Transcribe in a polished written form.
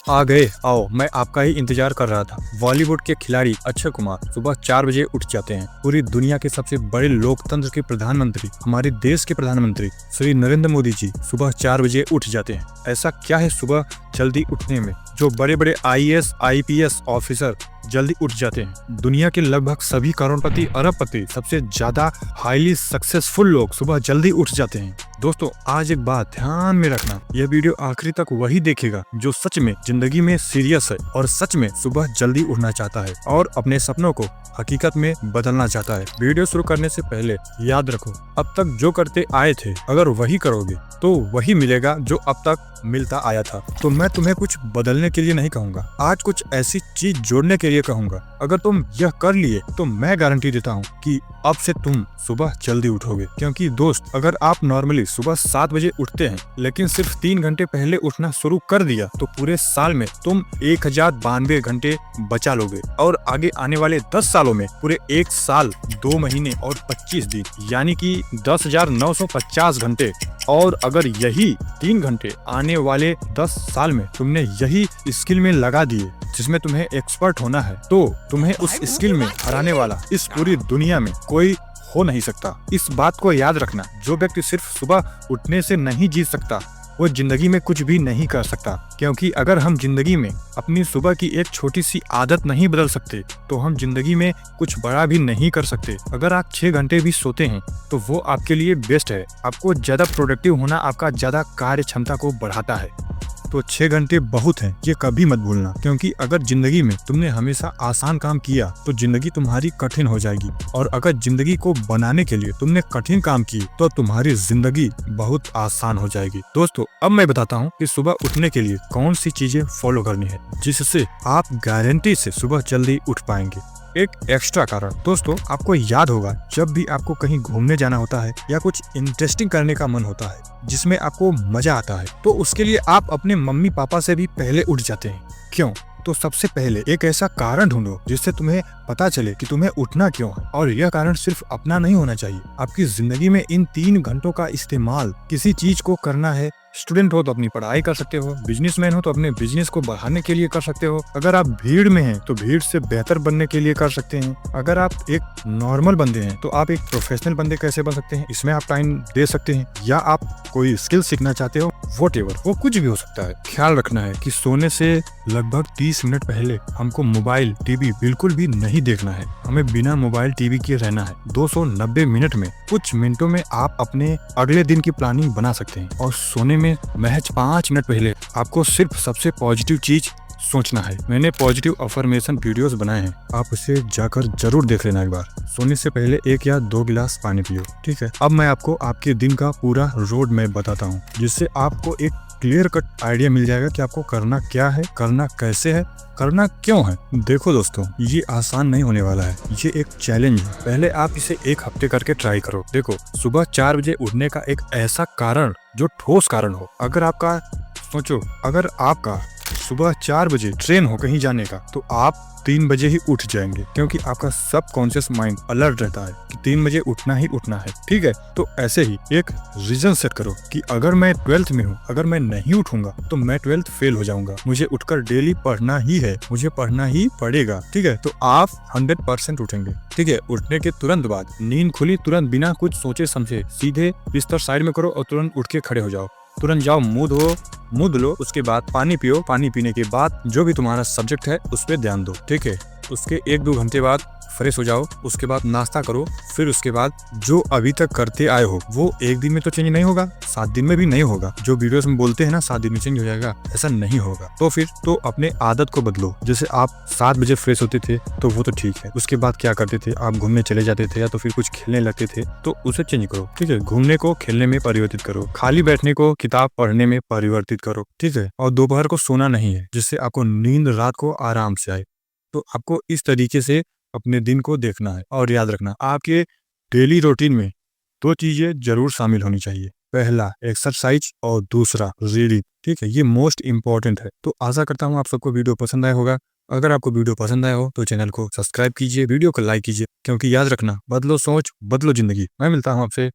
आ गए, आओ। मैं आपका ही इंतजार कर रहा था। बॉलीवुड के खिलाड़ी अक्षय कुमार सुबह 4 बजे उठ जाते हैं। पूरी दुनिया के सबसे बड़े लोकतंत्र के प्रधानमंत्री, हमारे देश के प्रधानमंत्री श्री नरेंद्र मोदी जी सुबह 4 बजे उठ जाते हैं। ऐसा क्या है सुबह जल्दी उठने में जो बड़े बड़े आईएएस आईपीएस ऑफिसर जल्दी उठ जाते हैं? दुनिया के लगभग सभी करोड़पति, अरबपति, सबसे ज्यादा हाईली सक्सेसफुल लोग सुबह जल्दी उठ जाते हैं। दोस्तों, आज एक बात ध्यान में रखना, यह वीडियो आखिरी तक वही देखेगा जो सच में जिंदगी में सीरियस है और सच में सुबह जल्दी उठना चाहता है और अपने सपनों को हकीकत में बदलना चाहता है। वीडियो शुरू करने से पहले याद रखो, अब तक जो करते आए थे अगर वही करोगे तो वही मिलेगा जो अब तक मिलता आया था। तो मैं तुम्हें कुछ बदलने के लिए नहीं कहूँगा, आज कुछ ऐसी चीज जोड़ने के लिए कहूँगा। अगर तुम यह कर लिए तो मैं गारंटी देता हूँ कि अब से तुम सुबह जल्दी उठोगे। क्योंकि दोस्त, अगर आप नॉर्मली सुबह 7 बजे उठते हैं लेकिन सिर्फ 3 घंटे पहले उठना शुरू कर दिया तो पूरे साल में तुम 1092 घंटे बचा लोगे और आगे आने वाले 10 सालों में पूरे 1 साल 2 महीने और 25 दिन यानी कि 10,950 घंटे। और अगर यही 3 घंटे आने वाले 10 साल में तुमने यही स्किल में लगा दिए जिसमें तुम्हें एक्सपर्ट होना है, तो तुम्हें उस स्किल में हराने वाला इस पूरी दुनिया में कोई हो नहीं सकता। इस बात को याद रखना, जो व्यक्ति सिर्फ सुबह उठने से नहीं जी सकता वो जिंदगी में कुछ भी नहीं कर सकता। क्योंकि अगर हम जिंदगी में अपनी सुबह की एक छोटी सी आदत नहीं बदल सकते तो हम जिंदगी में कुछ बड़ा भी नहीं कर सकते। अगर आप 6 घंटे भी सोते हैं तो वो आपके लिए बेस्ट है। आपको ज्यादा प्रोडक्टिव होना आपका ज्यादा कार्य क्षमता को बढ़ाता है। तो 6 घंटे बहुत हैं, ये कभी मत भूलना। क्योंकि अगर जिंदगी में तुमने हमेशा आसान काम किया तो जिंदगी तुम्हारी कठिन हो जाएगी, और अगर जिंदगी को बनाने के लिए तुमने कठिन काम की तो तुम्हारी जिंदगी बहुत आसान हो जाएगी। दोस्तों, अब मैं बताता हूँ कि सुबह उठने के लिए कौन सी चीजें फॉलो करनी है जिससे आप गारंटी से सुबह जल्दी उठ पाएंगे। एक एक्स्ट्रा कारण, दोस्तों आपको याद होगा जब भी आपको कहीं घूमने जाना होता है या कुछ इंटरेस्टिंग करने का मन होता है जिसमें आपको मजा आता है, तो उसके लिए आप अपने मम्मी पापा से भी पहले उठ जाते हैं। क्यों? तो सबसे पहले एक ऐसा कारण ढूंढो जिससे तुम्हें पता चले कि तुम्हें उठना क्यों है। और यह कारण सिर्फ अपना नहीं होना चाहिए। आपकी जिंदगी में इन 3 घंटों का इस्तेमाल किसी चीज को करना है। स्टूडेंट हो तो अपनी पढ़ाई कर सकते हो, बिजनेसमैन हो तो अपने बिजनेस को बढ़ाने के लिए कर सकते हो, अगर आप भीड़ में हैं तो भीड़ से बेहतर बनने के लिए कर सकते हैं, अगर आप एक नॉर्मल बंदे हैं तो आप एक प्रोफेशनल बंदे कैसे बन सकते हैं इसमें आप टाइम दे सकते हैं, या आप कोई स्किल सीखना चाहते हो, व्हाटएवर, वो कुछ भी हो सकता है। ख्याल रखना है कि सोने से लगभग 30 मिनट पहले हमको मोबाइल टीवी बिल्कुल भी नहीं देखना है। हमें बिना मोबाइल टीवी के रहना है। 290 मिनट में कुछ मिनटों में आप अपने अगले दिन की प्लानिंग बना सकते हैं। और सोने में महज 5 मिनट पहले आपको सिर्फ सबसे पॉजिटिव चीज सोचना है। मैंने पॉजिटिव अफर्मेशन वीडियोस बनाए हैं, आप उसे जाकर जरूर देख लेना एक बार। सोने से पहले 1 या 2 गिलास पानी पियो, ठीक है। अब मैं आपको आपके दिन का पूरा रोड मैप बताता हूँ जिससे आपको एक क्लियर कट आइडिया मिल जाएगा कि आपको करना क्या है, करना कैसे है, करना क्यों है। देखो दोस्तों, ये आसान नहीं होने वाला है, ये एक चैलेंज है। पहले आप इसे 1 हफ्ते करके ट्राई करो। देखो, सुबह 4 बजे उठने का एक ऐसा कारण जो ठोस कारण हो। अगर आपका सोचो, अगर आपका सुबह 4 बजे ट्रेन हो कहीं जाने का तो आप 3 बजे ही उठ जाएंगे, क्योंकि आपका सबकॉन्शियस माइंड अलर्ट रहता है कि 3 बजे उठना ही उठना है, ठीक है। तो ऐसे ही एक रीजन सेट करो कि अगर मैं 12th में हूँ, अगर मैं नहीं उठूंगा तो मैं 12th फेल हो जाऊंगा, मुझे उठकर डेली पढ़ना ही है, मुझे पढ़ना ही पड़ेगा, ठीक है। तो आप 100% उठेंगे, ठीक है। उठने के तुरंत बाद नींद खुली तुरंत बिना कुछ सोचे समझे सीधे बिस्तर साइड में करो और तुरंत उठ के खड़े हो जाओ। तुरंत जाओ, मुंह धो, उसके बाद पानी पियो। पानी पीने के बाद जो भी तुम्हारा सब्जेक्ट है उस पर ध्यान दो, ठीक है। उसके 1-2 घंटे बाद फ्रेश हो जाओ, उसके बाद नाश्ता करो। फिर उसके बाद जो अभी तक करते आए हो वो 1 दिन में तो चेंज नहीं होगा, 7 दिन में भी नहीं होगा। जो वीडियोस में बोलते हैं ना 7 दिन में चेंज हो जाएगा, ऐसा नहीं होगा। तो फिर तो अपने आदत को बदलो। जैसे आप 7 बजे फ्रेश होते थे तो वो तो ठीक है, उसके बाद क्या करते थे, आप घूमने चले जाते थे या तो फिर कुछ खेलने लगते थे, तो उसे चेंज करो, ठीक है। घूमने को खेलने में परिवर्तित करो, खाली बैठने को किताब पढ़ने में परिवर्तित करो, ठीक है। और दोपहर को सोना नहीं है जिससे आपको नींद रात को आराम से आए। तो आपको इस तरीके से अपने दिन को देखना है। और याद रखना, आपके डेली रूटीन में 2 चीजें जरूर शामिल होनी चाहिए। पहला एक्सरसाइज और दूसरा रीडिंग, ठीक है। ये मोस्ट इंपॉर्टेंट है। तो आशा करता हूँ आप सबको वीडियो पसंद आया होगा। अगर आपको वीडियो पसंद आया हो तो चैनल को सब्सक्राइब कीजिए, वीडियो को लाइक कीजिए, क्योंकि याद रखना, बदलो सोच बदलो जिंदगी। मैं मिलता हूँ आपसे